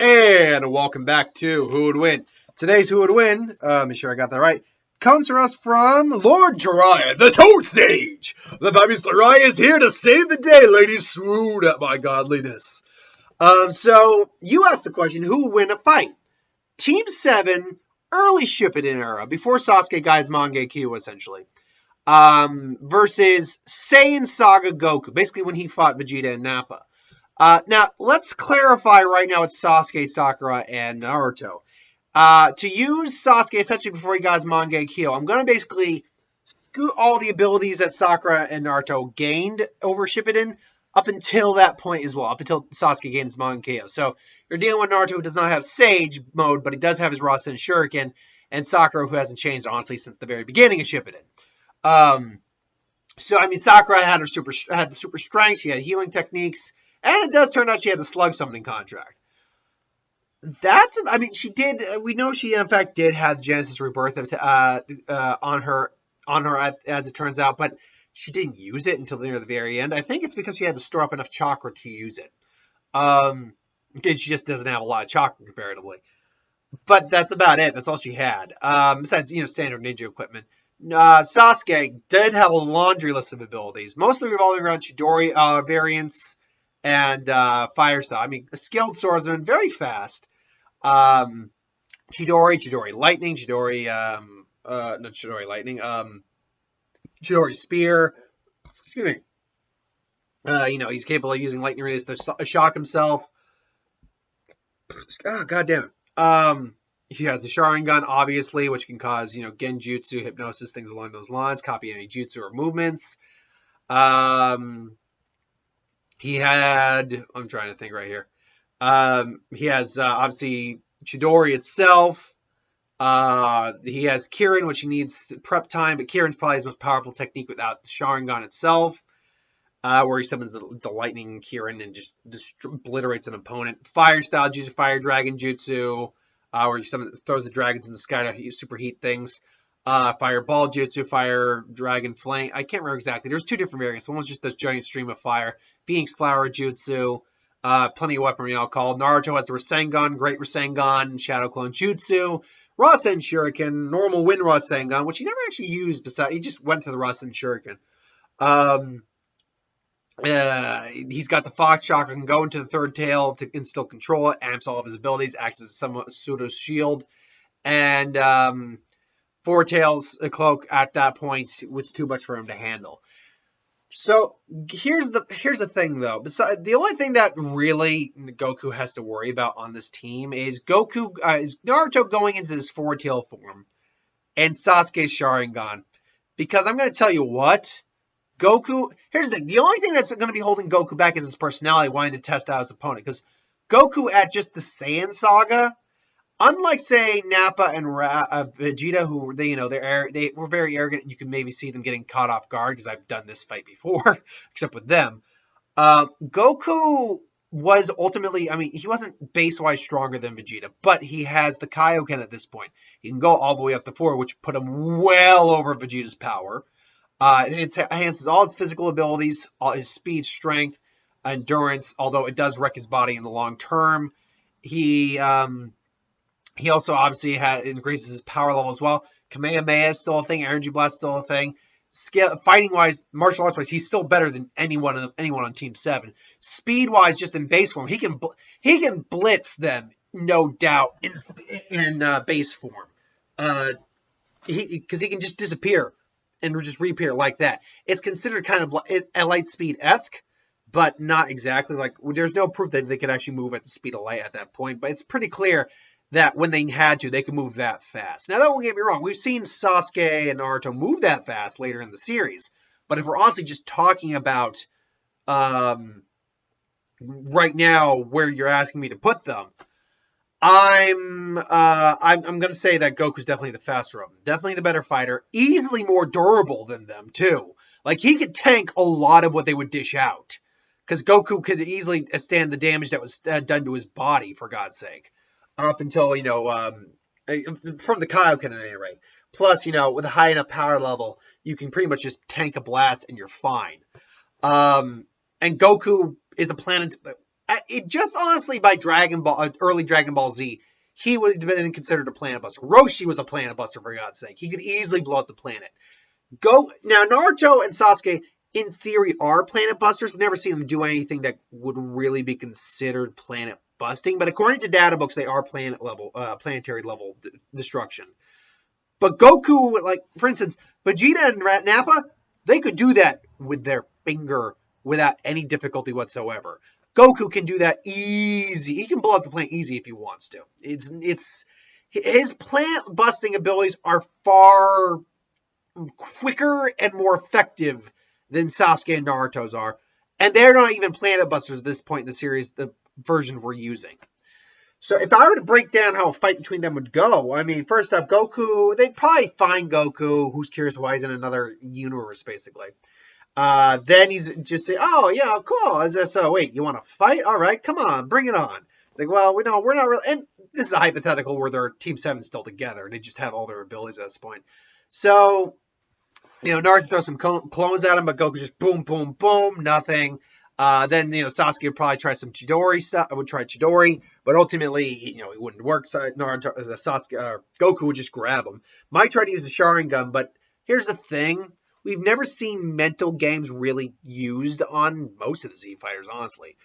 And welcome back to Who Would Win. Today's Who Would Win, make sure I got that right, comes to us from Lord Jiraiya, the Toad Sage. The fabulous Jiraiya is here to save the day, ladies. Swoon at my godliness. So, you asked the question, who would win a fight? Team 7, early Shippuden era, before Sasuke got his Mangekyo, essentially. Versus Saiyan Saga Goku, basically when he fought Vegeta and Nappa. Now, let's clarify right now it's Sasuke, Sakura, and Naruto. To use Sasuke essentially before he got his Mangekyo, I'm going to basically scoot all the abilities that Sakura and Naruto gained over Shippuden up until that point as well, up until Sasuke gained his Mangekyo. So you're dealing with Naruto who does not have Sage mode, but he does have his Rasen Shuriken, and Sakura who hasn't changed, honestly, since the very beginning of Shippuden. Sakura had the super strength, she had healing techniques, and it does turn out she had the slug summoning contract. She did. We know she in fact did have Genesis Rebirth on her as it turns out, but she didn't use it until near the very end. I think it's because she had to store up enough chakra to use it. Again, she just doesn't have a lot of chakra comparatively. But that's about it. That's all she had. Besides, standard ninja equipment. Sasuke did have a laundry list of abilities, mostly revolving around Chidori variants and fire style. A skilled swordsman, very fast. Chidori lightning, Chidori spear. Excuse me. He's capable of using lightning rays to shock himself. Oh, God damn it. He has the Sharingan, obviously, which can cause, genjutsu, hypnosis, things along those lines, copy any jutsu or movements. He had, I'm trying to think right here. He has, obviously, Chidori itself. He has Kirin, which he needs prep time, but Kirin's probably his most powerful technique without the Sharingan itself, where he summons the lightning Kirin and just obliterates an opponent. Fire style, uses Fire Dragon Jutsu, where he throws the dragons in the sky to superheat things. Fireball Jutsu, Fire Dragon Flame. I can't remember exactly. There's two different variants. One was just this giant stream of fire. Phoenix Flower Jutsu. Plenty of weaponry I'll call. Naruto has the Rasengan, Great Rasengan, Shadow Clone Jutsu, Rasen Shuriken, normal Wind Rasengan, which he never actually used. He just went to the Rasen Shuriken. He's got the Fox Chakra, can go into the third tail to instill control. It amps all of his abilities, acts as a somewhat pseudo shield, and Four Tails a cloak at that point was too much for him to handle. So here's the thing though. The only thing that really Goku has to worry about on this team is Naruto going into this four tail form and Sasuke's Sharingan. Because I'm going to tell you what, here's the thing. The only thing that's going to be holding Goku back is his personality, wanting to test out his opponent. Because Goku at just the Saiyan Saga, unlike, say, Nappa and Vegeta, who they were very arrogant, and you can maybe see them getting caught off guard, because I've done this fight before, except with them. Goku was ultimately, he wasn't base-wise stronger than Vegeta, but he has the Kaioken at this point. He can go all the way up to 4, which put him well over Vegeta's power. It enhances all his physical abilities, all his speed, strength, endurance, although it does wreck his body in the long term. He also obviously increases his power level as well. Kamehameha is still a thing. Energy Blast is still a thing. Fighting-wise, martial arts-wise, he's still better than anyone on Team 7. Speed-wise, just in base form, he can blitz them, no doubt, in base form. Because he can just disappear and just reappear like that. It's considered kind of a light speed-esque, but not exactly. There's no proof that they could actually move at the speed of light at that point, but it's pretty clear that when they had to, they could move that fast. Now, don't get me wrong. We've seen Sasuke and Naruto move that fast later in the series. But if we're honestly just talking about right now where you're asking me to put them, I'm going to say that Goku's definitely the faster of them. Definitely the better fighter. Easily more durable than them, too. He could tank a lot of what they would dish out. Because Goku could easily stand the damage that was done to his body, for God's sake. Up until, from the Kaioken at any rate. Plus, with a high enough power level, you can pretty much just tank a blast and you're fine. And Goku is a planet, just honestly by Dragon Ball, early Dragon Ball Z, he would have been considered a planet buster. Roshi was a planet buster, for God's sake. He could easily blow up the planet. Now, Naruto and Sasuke, in theory, are planet busters. We've never seen them do anything that would really be considered planet busting. But according to data books, they are planetary level destruction. But Goku, like, for instance, Vegeta and Nappa, they could do that with their finger without any difficulty whatsoever. Goku can do that easy. He can blow up the planet easy if he wants to. His planet busting abilities are far quicker and more effective than Sasuke and Naruto's are. And they're not even planet busters at this point in the series, the version we're using. So if I were to break down how a fight between them would go, I mean, first up, Goku, they'd probably find Goku, who's curious why he's in another universe, basically. Then he's just say, oh, yeah, cool. So wait, you want to fight? All right, come on, bring it on. It's like, well, we're not really, and this is a hypothetical where their Team 7's still together, and they just have all their abilities at this point. So, Naruto throws some clones at him, but Goku just boom, boom, boom, nothing. Then, Sasuke would probably try some Chidori stuff. I would try Chidori, but ultimately, it wouldn't work. So Goku would just grab him. Might try to use the Sharingan, but here's the thing. We've never seen mental games really used on most of the Z fighters, honestly.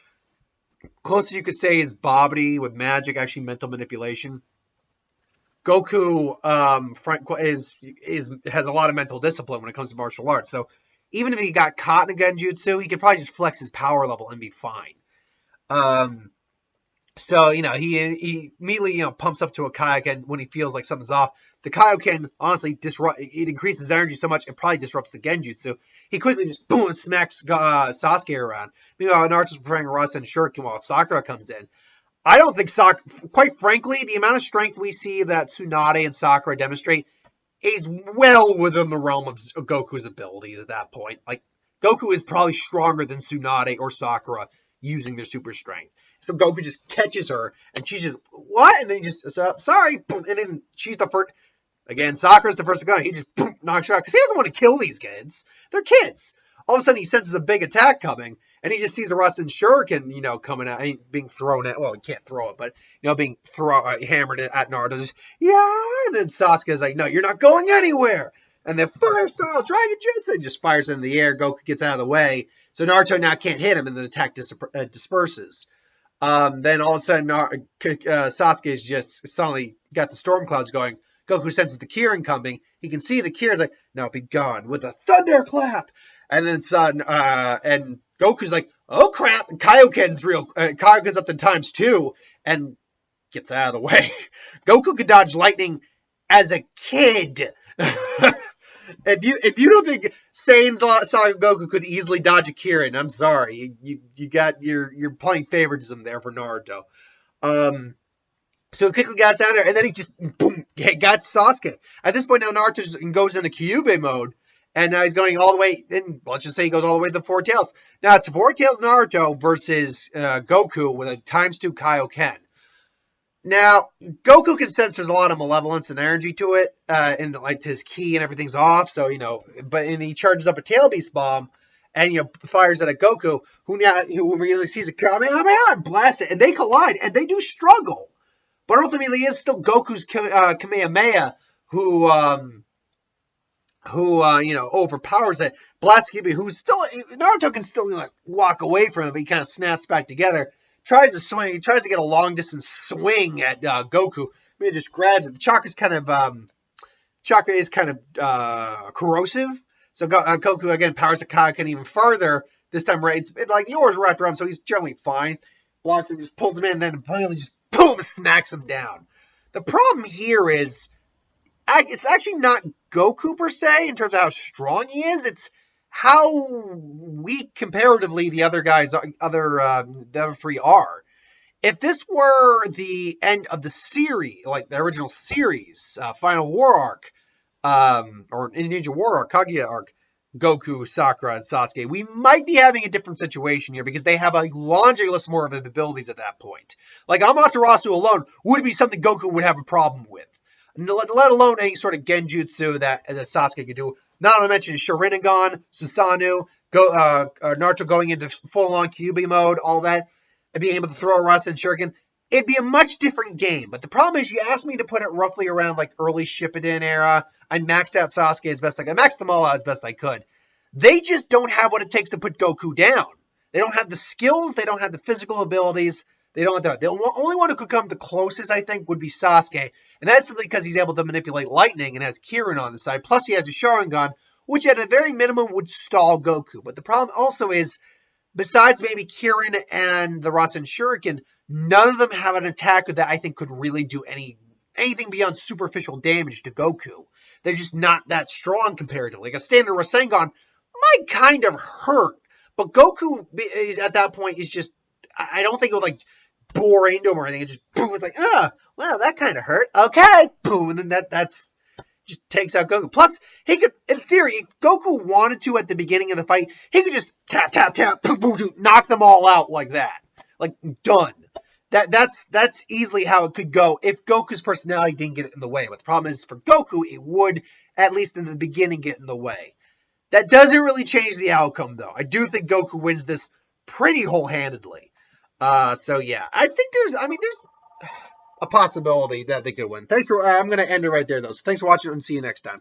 Closest you could say is Babidi with magic, actually mental manipulation. Goku has a lot of mental discipline when it comes to martial arts. So even if he got caught in a genjutsu, he could probably just flex his power level and be fine. So, he immediately, pumps up to a Kaioken when he feels like something's off. The Kaioken, honestly, it increases energy so much, it probably disrupts the genjutsu. He quickly just, boom, smacks Sasuke around. Meanwhile, Naruto's preparing Rasen and Shuriken while Sakura comes in. I don't think quite frankly, the amount of strength we see that Tsunade and Sakura demonstrate is well within the realm of Goku's abilities at that point. Like, Goku is probably stronger than Tsunade or Sakura using their super strength. So Goku just catches her, and she's just, what? And then he just, sorry, boom, and then she's the first, again, Sakura's the first to go, he just boom, knocks her out, because he doesn't want to kill these kids. They're kids. All of a sudden, he senses a big attack coming, and he just sees the Rasen Shuriken, coming out, being thrown at, well, he can't throw it, but, being hammered at Naruto, just, yeah, and then Sasuke's like, no, you're not going anywhere. And then fire style Dragon Jutsu just fires in the air. Goku gets out of the way. So Naruto now can't hit him, and the attack disperses. Then all of a sudden, Sasuke's just suddenly got the storm clouds going. Goku senses the Kirin coming. He can see the Kirin's like, now be gone with a thunderclap. And then and Goku's like, oh crap. And Kaioken's up to times 2 and gets out of the way. Goku could dodge lightning as a kid. If you don't think Saiyan Saga Goku could easily dodge a Kirin, I'm sorry. You're playing favoritism there for Naruto. So he quickly got out there, and then he just boom got Sasuke. At this point now, Naruto just goes into Kyuubi mode, and now he's going all the way. And let's just say he goes all the way to the Four Tails. Now it's Four Tails Naruto versus Goku with a times 2 Kaioken. Now, Goku can sense there's a lot of malevolence and energy to it, and like his ki and everything's off, so, and he charges up a Tail Beast Bomb, and, fires at a Goku, who really sees a Kamehameha and blasts it, and they collide, and they do struggle. But ultimately, it's still Goku's Kamehameha who overpowers it, blasts Kyuubi, who's still, Naruto can still, walk away from him, but he kind of snaps back together. Tries to swing. He tries to get a long distance swing at Goku. He just grabs it. The chakra is kind of corrosive. So Goku again powers the Kaioken even further. This time, right? It's like the oar's wrapped around, so he's generally fine. Blocks it, just pulls him in, and then finally just boom, smacks him down. The problem here is it's actually not Goku per se in terms of how strong he is. It's how weak comparatively the other 3 are. If this were the end of the series, like the original series, Final War arc, or Ninja War arc, Kaguya arc, Goku, Sakura, and Sasuke, we might be having a different situation here because they have a laundry list more of abilities at that point. Like Amaterasu alone would be something Goku would have a problem with. Let alone any sort of genjutsu that Sasuke could do. Not to mention Sharingan, Susanoo, Naruto going into full-on Kyuubi mode, all that. and being able to throw a Rasen Shuriken, it'd be a much different game. But the problem is, you asked me to put it roughly around like early Shippuden era. I maxed out Sasuke as best I could. I maxed them all out as best I could. They just don't have what it takes to put Goku down. They don't have the skills. They don't have the physical abilities. They don't have the only one who could come the closest, I think, would be Sasuke. And that's simply because he's able to manipulate lightning and has Kirin on the side. Plus, he has a Sharingan, which at a very minimum would stall Goku. But the problem also is, besides maybe Kirin and the Rasen Shuriken, none of them have an attacker that I think could really do anything beyond superficial damage to Goku. They're just not that strong comparatively. Like a standard Rasengan might kind of hurt, but Goku is at that point is just, I don't think it would like bore into him or anything. It's just boom, it's like, well, that kind of hurt. Okay, boom, and then that's just takes out Goku. Plus, he could, in theory, if Goku wanted to at the beginning of the fight, he could just tap, tap, tap, boom, boom, boom, knock them all out like that. Like, done. That's easily how it could go if Goku's personality didn't get in the way. But the problem is, for Goku, it would, at least in the beginning, get in the way. That doesn't really change the outcome, though. I do think Goku wins this pretty whole-handedly. So yeah, I think there's a possibility that they could win. I'm going to end it right there, though. So thanks for watching, and see you next time.